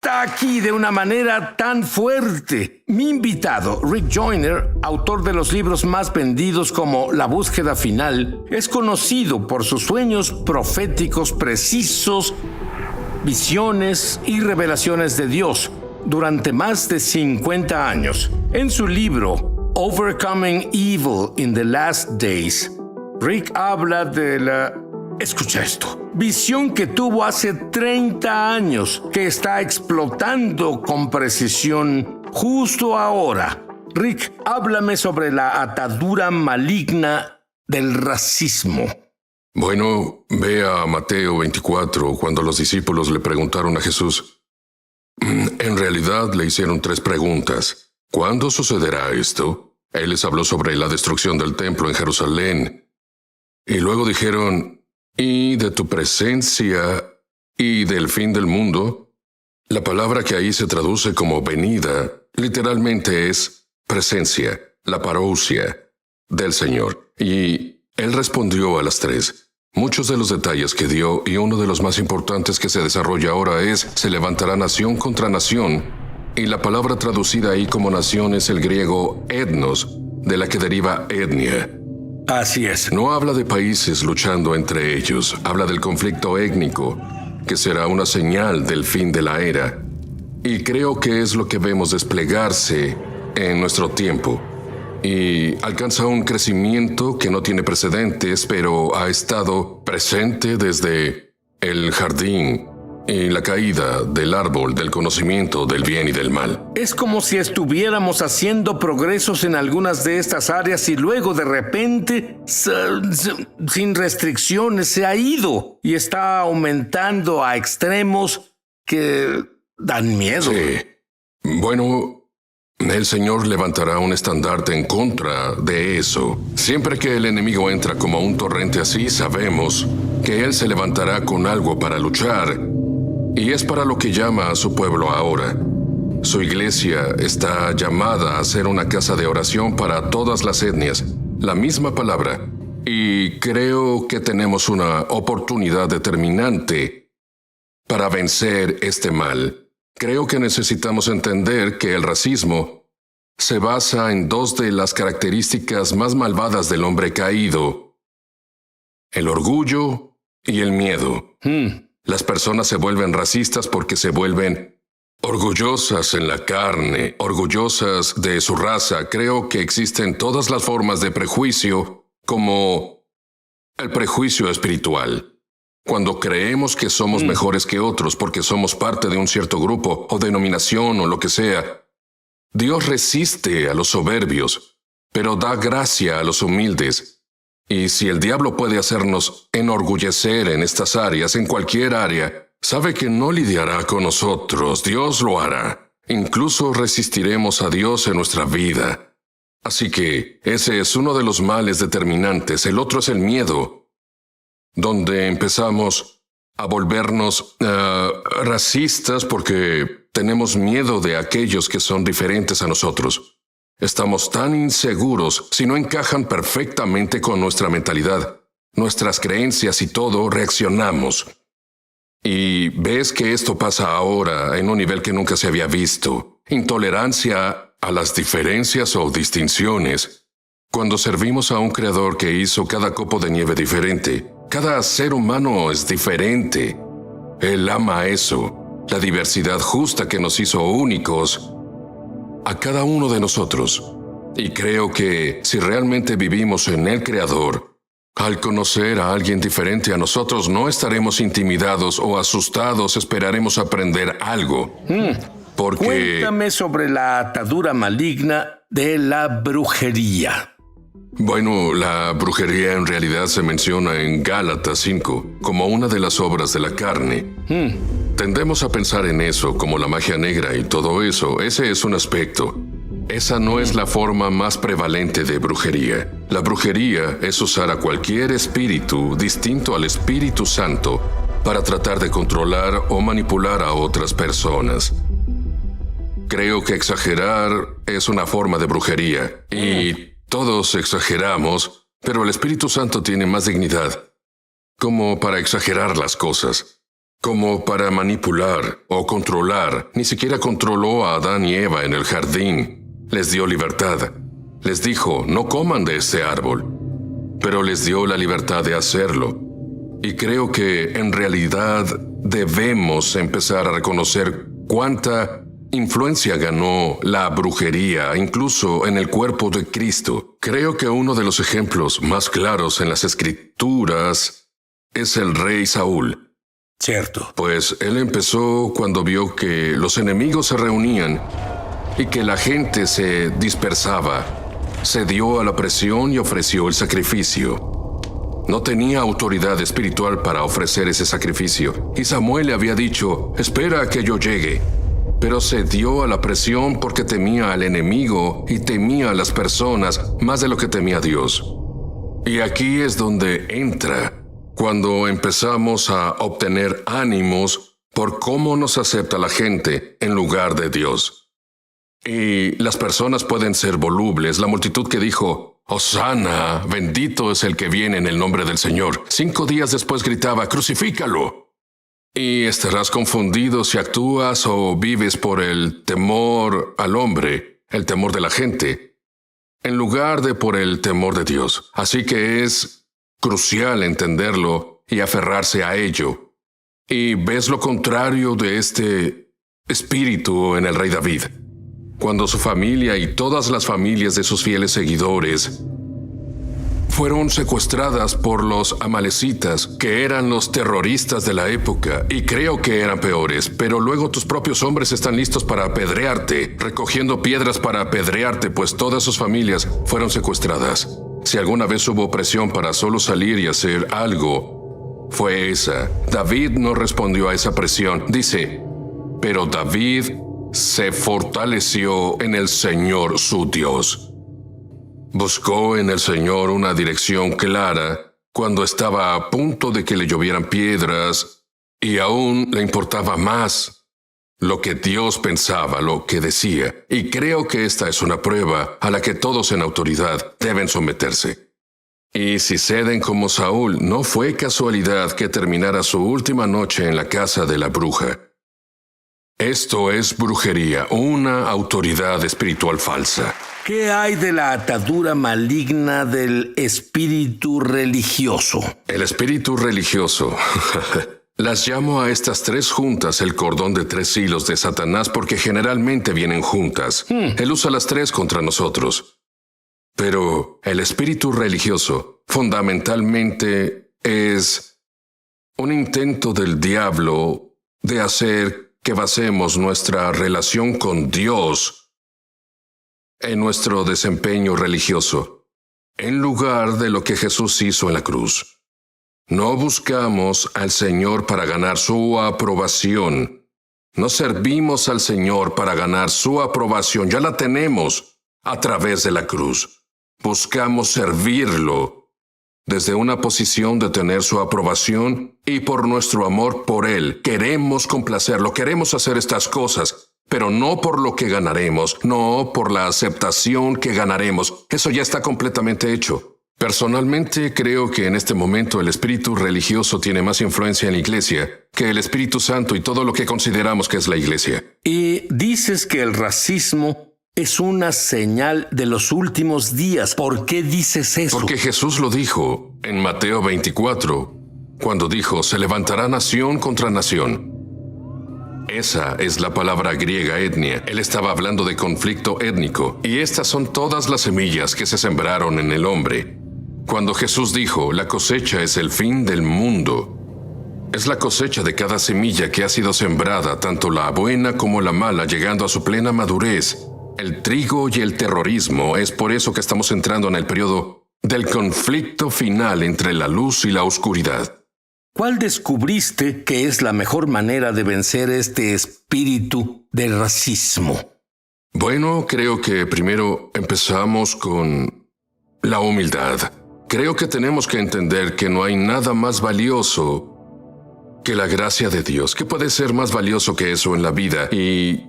está aquí de una manera tan fuerte. Mi invitado, Rick Joyner, autor de los libros más vendidos como La búsqueda final, es conocido por sus sueños proféticos precisos, visiones y revelaciones de Dios durante más de 50 años. En su libro, Overcoming Evil in the Last Days, Rick habla de la... Escucha esto. Visión que tuvo hace 30 años, que está explotando con precisión justo ahora. Rick, háblame sobre la atadura maligna del racismo. Bueno, ve a Mateo 24, cuando los discípulos le preguntaron a Jesús. En realidad le hicieron 3 preguntas. ¿Cuándo sucederá esto? Él les habló sobre la destrucción del templo en Jerusalén. Y luego dijeron... y de tu presencia y del fin del mundo. La palabra que ahí se traduce como venida, literalmente es presencia, la parousia del Señor. Y él respondió a las 3. Muchos de los detalles que dio, y uno de los más importantes que se desarrolla ahora es, se levantará nación contra nación, y la palabra traducida ahí como nación es el griego etnos, de la que deriva etnia. Así es. No habla de países luchando entre ellos, habla del conflicto étnico, que será una señal del fin de la era. Y creo que es lo que vemos desplegarse en nuestro tiempo. Y alcanza un crecimiento que no tiene precedentes, pero ha estado presente desde el jardín y la caída del árbol del conocimiento del bien y del mal. Es como si estuviéramos haciendo progresos en algunas de estas áreas y luego de repente, sin restricciones, se ha ido y está aumentando a extremos que dan miedo. Sí. Bueno, el Señor levantará un estandarte en contra de eso. Siempre que el enemigo entra como un torrente así, sabemos que Él se levantará con algo para luchar. Y es para lo que llama a su pueblo ahora. Su iglesia está llamada a ser una casa de oración para todas las etnias, la misma palabra. Y creo que tenemos una oportunidad determinante para vencer este mal. Creo que necesitamos entender que el racismo se basa en 2 de las características más malvadas del hombre caído: el orgullo y el miedo. Las personas se vuelven racistas porque se vuelven orgullosas en la carne, orgullosas de su raza. Creo que existen todas las formas de prejuicio, como el prejuicio espiritual. Cuando creemos que somos mejores que otros porque somos parte de un cierto grupo o denominación o lo que sea. Dios resiste a los soberbios, pero da gracia a los humildes. Y si el diablo puede hacernos enorgullecer en estas áreas, en cualquier área, sabe que no lidiará con nosotros, Dios lo hará. Incluso resistiremos a Dios en nuestra vida. Así que ese es uno de los males determinantes. El otro es el miedo, donde empezamos a volvernos racistas porque tenemos miedo de aquellos que son diferentes a nosotros. Estamos tan inseguros si no encajan perfectamente con nuestra mentalidad, nuestras creencias y todo, reaccionamos. Y ves que esto pasa ahora en un nivel que nunca se había visto. Intolerancia a las diferencias o distinciones. Cuando servimos a un creador que hizo cada copo de nieve diferente, cada ser humano es diferente. Él ama eso, la diversidad justa que nos hizo únicos a cada uno de nosotros. Y creo que si realmente vivimos en el Creador, al conocer a alguien diferente a nosotros, no estaremos intimidados o asustados, esperaremos aprender algo. Porque... Cuéntame sobre la atadura maligna de la brujería. Bueno, la brujería en realidad se menciona en Gálatas 5 como una de las obras de la carne. Tendemos a pensar en eso como la magia negra y todo eso. Ese es un aspecto. Esa no es la forma más prevalente de brujería. La brujería es usar a cualquier espíritu distinto al Espíritu Santo para tratar de controlar o manipular a otras personas. Creo que exagerar es una forma de brujería y todos exageramos, pero el Espíritu Santo tiene más dignidad como para exagerar las cosas. como para manipular o controlar. Ni siquiera controló a Adán y Eva en el jardín. Les dio libertad. Les dijo, no coman de este árbol. Pero les dio la libertad de hacerlo. Y creo que en realidad debemos empezar a reconocer cuánta influencia ganó la brujería, incluso en el cuerpo de Cristo. Creo que uno de los ejemplos más claros en las Escrituras es el rey Saúl. Cierto. Pues él empezó cuando vio que los enemigos se reunían y que la gente se dispersaba. Se dio a la presión y ofreció el sacrificio. No tenía autoridad espiritual para ofrecer ese sacrificio. Y Samuel le había dicho, espera a que yo llegue. Pero se dio a la presión porque temía al enemigo y temía a las personas más de lo que temía a Dios. Y aquí es donde entra, cuando empezamos a obtener ánimos por cómo nos acepta la gente en lugar de Dios. Y las personas pueden ser volubles. La multitud que dijo, Hosana, bendito es el que viene en el nombre del Señor. 5 días después gritaba, crucifícalo. Y estarás confundido si actúas o vives por el temor al hombre, el temor de la gente, en lugar de por el temor de Dios. Así que es crucial entenderlo y aferrarse a ello. Y ves lo contrario de este espíritu en el rey David. Cuando su familia y todas las familias de sus fieles seguidores fueron secuestradas por los amalecitas, que eran los terroristas de la época, y creo que eran peores, pero luego tus propios hombres están listos para apedrearte, recogiendo piedras para apedrearte, pues todas sus familias fueron secuestradas. Si alguna vez hubo presión para solo salir y hacer algo, fue esa. David no respondió a esa presión. Dice, pero David se fortaleció en el Señor su Dios. Buscó en el Señor una dirección clara cuando estaba a punto de que le llovieran piedras y aún le importaba más lo que Dios pensaba, lo que decía. Y creo que esta es una prueba a la que todos en autoridad deben someterse. Y si ceden como Saúl, no fue casualidad que terminara su última noche en la casa de la bruja. Esto es brujería, una autoridad espiritual falsa. ¿Qué hay de la atadura maligna del espíritu religioso? El espíritu religioso. Las llamo a estas 3 juntas el cordón de 3 hilos de Satanás porque generalmente vienen juntas. Él usa las 3 contra nosotros. Pero el espíritu religioso fundamentalmente es un intento del diablo de hacer que basemos nuestra relación con Dios en nuestro desempeño religioso, en lugar de lo que Jesús hizo en la cruz. No buscamos al Señor para ganar su aprobación. No servimos al Señor para ganar su aprobación. Ya la tenemos a través de la cruz. Buscamos servirlo desde una posición de tener su aprobación y por nuestro amor por Él. Queremos complacerlo, queremos hacer estas cosas, pero no por lo que ganaremos, no por la aceptación que ganaremos. Eso ya está completamente hecho. Personalmente creo que en este momento el espíritu religioso tiene más influencia en la iglesia que el Espíritu Santo y todo lo que consideramos que es la iglesia. Y dices que el racismo es una señal de los últimos días. ¿Por qué dices eso? Porque Jesús lo dijo en Mateo 24, cuando dijo, se levantará nación contra nación. Esa es la palabra griega etnia. Él estaba hablando de conflicto étnico. Y estas son todas las semillas que se sembraron en el hombre. Cuando Jesús dijo, la cosecha es el fin del mundo, es la cosecha de cada semilla que ha sido sembrada, tanto la buena como la mala, llegando a su plena madurez. El trigo y el terrorismo, es por eso que estamos entrando en el periodo del conflicto final entre la luz y la oscuridad. ¿Cuál descubriste que es la mejor manera de vencer este espíritu de racismo? Bueno, creo que primero empezamos con la humildad. Creo que tenemos que entender que no hay nada más valioso que la gracia de Dios. ¿Qué puede ser más valioso que eso en la vida? Y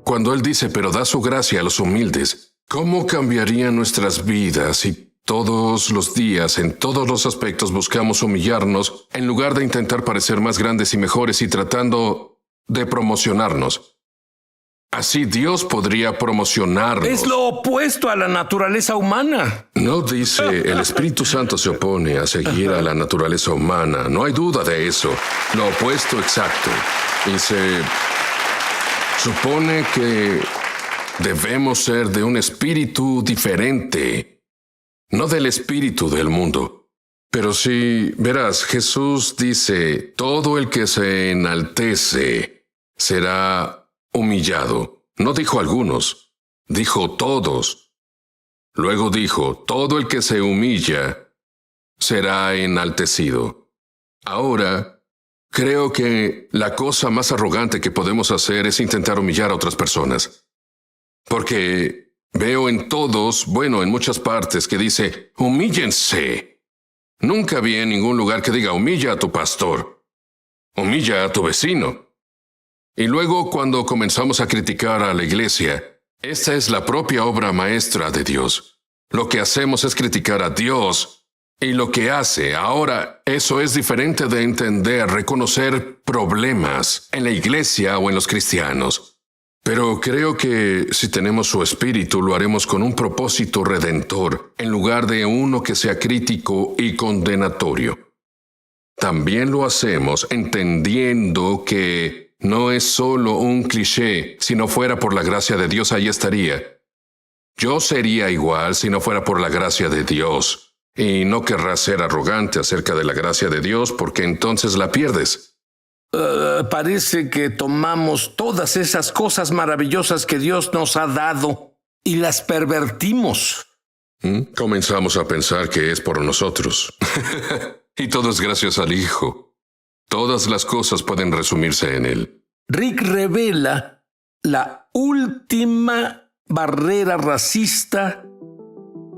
cuando Él dice, pero da su gracia a los humildes, ¿cómo cambiarían nuestras vidas si Todos los días, en todos los aspectos, buscamos humillarnos en lugar de intentar parecer más grandes y mejores y tratando de promocionarnos. Así Dios podría promocionarnos. Es lo opuesto a la naturaleza humana. No dice, el Espíritu Santo se opone a seguir a la naturaleza humana. No hay duda de eso. Lo opuesto exacto. Y se supone que debemos ser de un espíritu diferente, no del espíritu del mundo. Pero si, verás, Jesús dice, todo el que se enaltece será humillado. No dijo algunos, dijo todos. Luego dijo, todo el que se humilla será enaltecido. Ahora, creo que la cosa más arrogante que podemos hacer es intentar humillar a otras personas. Porque veo en todos, bueno, en muchas partes, que dice, humíllense. Nunca vi en ningún lugar que diga, humilla a tu pastor, humilla a tu vecino. Y luego, cuando comenzamos a criticar a la iglesia, esta es la propia obra maestra de Dios. Lo que hacemos es criticar a Dios y lo que hace. Ahora, eso es diferente de entender, reconocer problemas en la iglesia o en los cristianos. Pero creo que si tenemos su espíritu, lo haremos con un propósito redentor, en lugar de uno que sea crítico y condenatorio. También lo hacemos entendiendo que no es solo un cliché. Si no fuera por la gracia de Dios, ahí estaría. Yo sería igual si no fuera por la gracia de Dios. Y no querrás ser arrogante acerca de la gracia de Dios, porque entonces la pierdes. Parece que tomamos todas esas cosas maravillosas que Dios nos ha dado y las pervertimos. Comenzamos a pensar que es por nosotros. Y todo es gracias al Hijo. Todas las cosas pueden resumirse en él. Rick revela la última barrera racista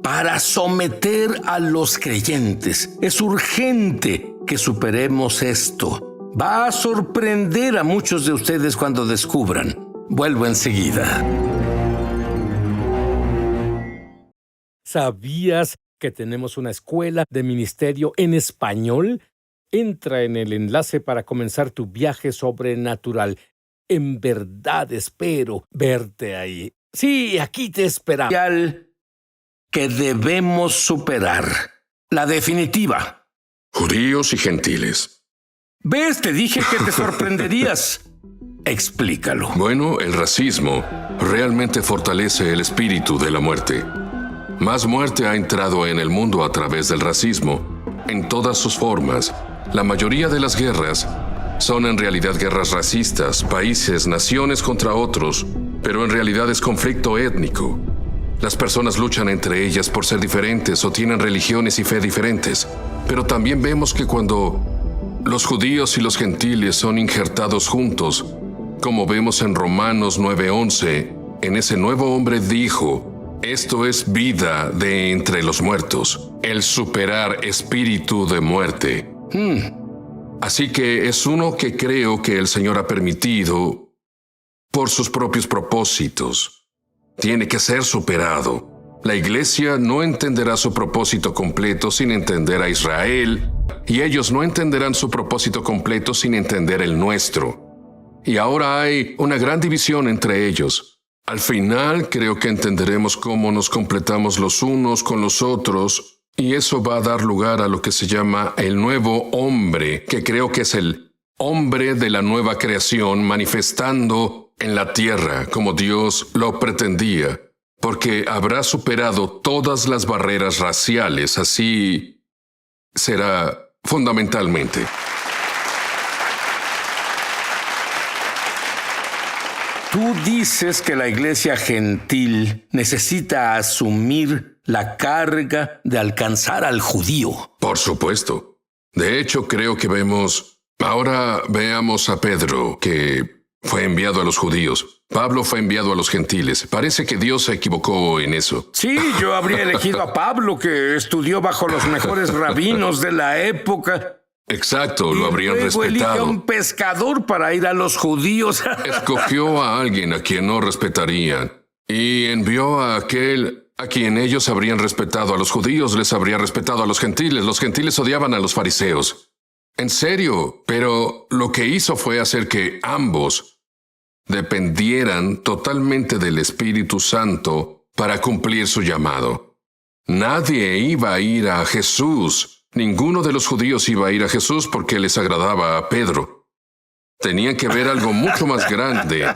para someter a los creyentes. Es urgente que superemos esto. Va a sorprender a muchos de ustedes cuando descubran. Vuelvo enseguida. ¿Sabías que tenemos una escuela de ministerio en español? Entra en el enlace para comenzar tu viaje sobrenatural. En verdad espero verte ahí. Sí, aquí te esperamos. Que debemos superar. La definitiva. Judíos y gentiles. ¿Ves? Te dije que te sorprenderías. Explícalo. Bueno, el racismo realmente fortalece el espíritu de la muerte. Más muerte ha entrado en el mundo a través del racismo, en todas sus formas. La mayoría de las guerras son en realidad guerras racistas, países, naciones contra otros, pero en realidad es conflicto étnico. Las personas luchan entre ellas por ser diferentes o tienen religiones y fe diferentes, pero también vemos que cuando los judíos y los gentiles son injertados juntos, como vemos en Romanos 9:11, en ese nuevo hombre dijo, esto es vida de entre los muertos, el superar espíritu de muerte. Así que es uno que creo que el Señor ha permitido por sus propios propósitos. Tiene que ser superado. La iglesia no entenderá su propósito completo sin entender a Israel, y ellos no entenderán su propósito completo sin entender el nuestro. Y ahora hay una gran división entre ellos. Al final creo que entenderemos cómo nos completamos los unos con los otros, y eso va a dar lugar a lo que se llama el nuevo hombre, que creo que es el hombre de la nueva creación manifestando en la tierra como Dios lo pretendía, porque habrá superado todas las barreras raciales, así será fundamentalmente. Tú dices que la iglesia gentil necesita asumir la carga de alcanzar al judío. Por supuesto. De hecho, creo que vemos... Ahora veamos a Pedro, que fue enviado a los judíos. Pablo fue enviado a los gentiles. Parece que Dios se equivocó en eso. Sí, yo habría elegido a Pablo, que estudió bajo los mejores rabinos de la época. Exacto, lo habrían respetado. Eligió a un pescador para ir a los judíos. Escogió a alguien a quien no respetarían y envió a aquel a quien ellos habrían respetado a los judíos, les habría respetado a los gentiles. Los gentiles odiaban a los fariseos. En serio, pero lo que hizo fue hacer que ambos dependieran totalmente del Espíritu Santo para cumplir su llamado. Nadie iba a ir a Jesús. Ninguno de los judíos iba a ir a Jesús porque les agradaba a Pedro. Tenían que ver algo mucho más grande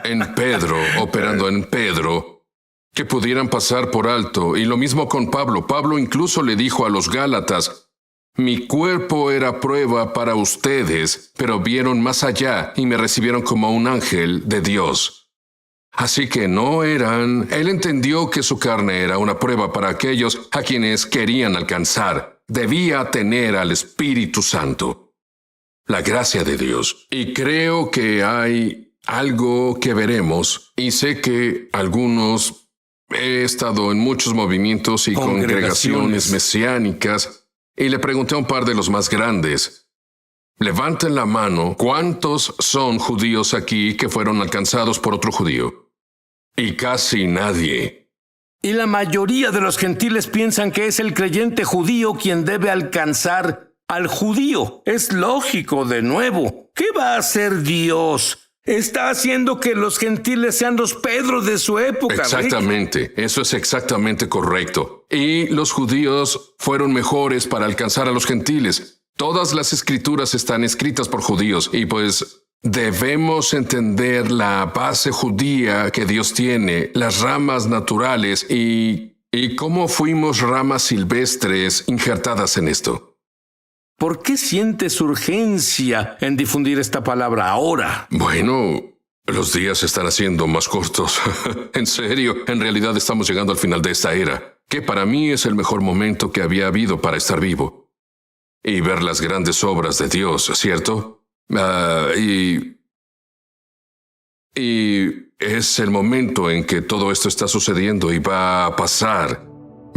en Pedro, operando en Pedro, que pudieran pasar por alto. Y lo mismo con Pablo. Pablo incluso le dijo a los Gálatas: mi cuerpo era prueba para ustedes, pero vieron más allá y me recibieron como un ángel de Dios. Así que no eran... Él entendió que su carne era una prueba para aquellos a quienes querían alcanzar. Debía tener al Espíritu Santo, la gracia de Dios. Y creo que hay algo que veremos, y sé que algunos... He estado en muchos movimientos y congregaciones mesiánicas, y le pregunté a un par de los más grandes: levanten la mano, ¿cuántos son judíos aquí que fueron alcanzados por otro judío? Y casi nadie. Y la mayoría de los gentiles piensan que es el creyente judío quien debe alcanzar al judío. Es lógico, de nuevo. ¿Qué va a hacer Dios? Está haciendo que los gentiles sean los Pedros de su época. Exactamente, Rick. Eso es exactamente correcto. Y los judíos fueron mejores para alcanzar a los gentiles. Todas las escrituras están escritas por judíos y pues debemos entender la base judía que Dios tiene, las ramas naturales y cómo fuimos ramas silvestres injertadas en esto. ¿Por qué sientes urgencia en difundir esta palabra ahora? Bueno, los días se están haciendo más cortos. En serio, en realidad estamos llegando al final de esta era, que para mí es el mejor momento que había habido para estar vivo. Y ver las grandes obras de Dios, ¿cierto? Y es el momento en que todo esto está sucediendo y va a pasar.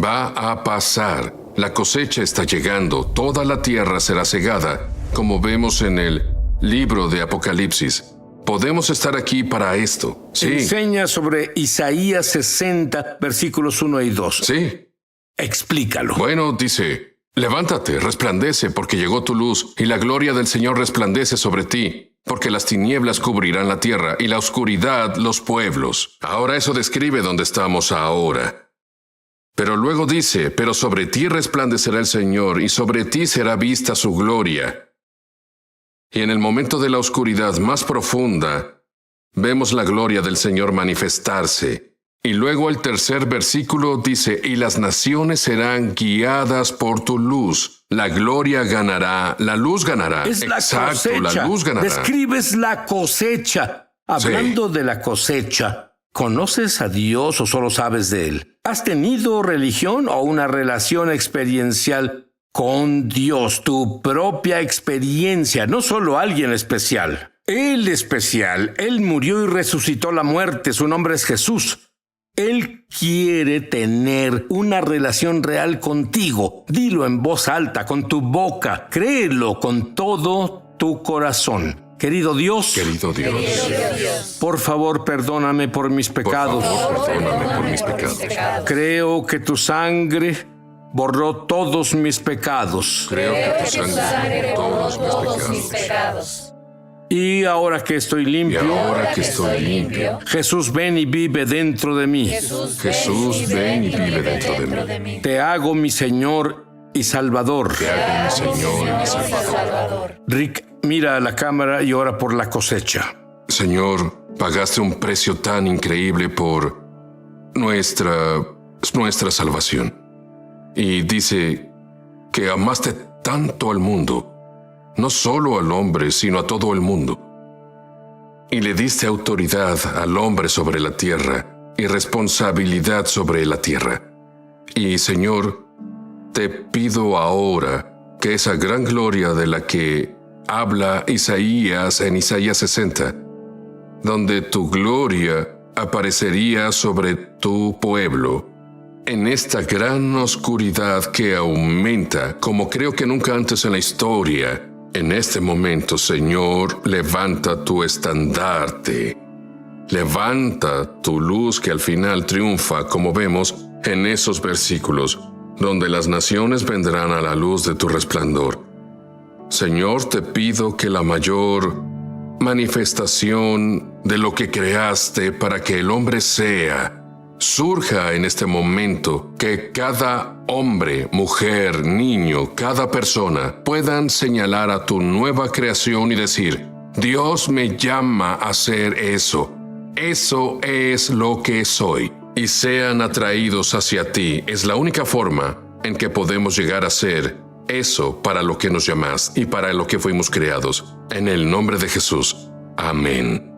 Va a pasar. La cosecha está llegando, toda la tierra será cegada, como vemos en el libro de Apocalipsis. Podemos estar aquí para esto. Sí. Enseña sobre Isaías 60, versículos 1 y 2. Sí. Explícalo. Bueno, dice: levántate, resplandece, porque llegó tu luz, y la gloria del Señor resplandece sobre ti, porque las tinieblas cubrirán la tierra, y la oscuridad los pueblos. Ahora eso describe dónde estamos ahora. Pero luego dice: pero sobre ti resplandecerá el Señor, y sobre ti será vista su gloria. Y en el momento de la oscuridad más profunda, vemos la gloria del Señor manifestarse. Y luego el tercer versículo dice: y las naciones serán guiadas por tu luz. La gloria ganará, la luz ganará. Es la cosecha. La luz ganará. Describes la cosecha. Hablando de la cosecha, ¿conoces a Dios o solo sabes de Él? ¿Has tenido religión o una relación experiencial con Dios? Tu propia experiencia, no solo alguien especial. Él especial. Él murió y resucitó la muerte. Su nombre es Jesús. Él quiere tener una relación real contigo. Dilo en voz alta, con tu boca. Créelo con todo tu corazón. Querido Dios, por favor, perdóname por mis pecados. Creo que tu sangre borró todos mis pecados. Y ahora que estoy limpio, Jesús, ven y vive dentro de mí. Jesús, ven y vive dentro de mí. Te hago mi Señor y Salvador. Rick, mira a la cámara y ora por la cosecha. Señor, pagaste un precio tan increíble por nuestra salvación. Y dice que amaste tanto al mundo, no solo al hombre, sino a todo el mundo. Y le diste autoridad al hombre sobre la tierra y responsabilidad sobre la tierra. Y, Señor, te pido ahora que esa gran gloria de la que habla Isaías en Isaías 60, donde tu gloria aparecería sobre tu pueblo, en esta gran oscuridad que aumenta, como creo que nunca antes en la historia, en este momento, Señor, levanta tu estandarte. Levanta tu luz que al final triunfa, como vemos, en esos versículos, donde las naciones vendrán a la luz de tu resplandor. Señor, te pido que la mayor manifestación de lo que creaste para que el hombre sea, surja en este momento, que cada hombre, mujer, niño, cada persona puedan señalar a tu nueva creación y decir: Dios me llama a hacer eso. Eso es lo que soy. Y sean atraídos hacia ti. Es la única forma en que podemos llegar a ser eso para lo que nos llamas y para lo que fuimos creados. En el nombre de Jesús. Amén.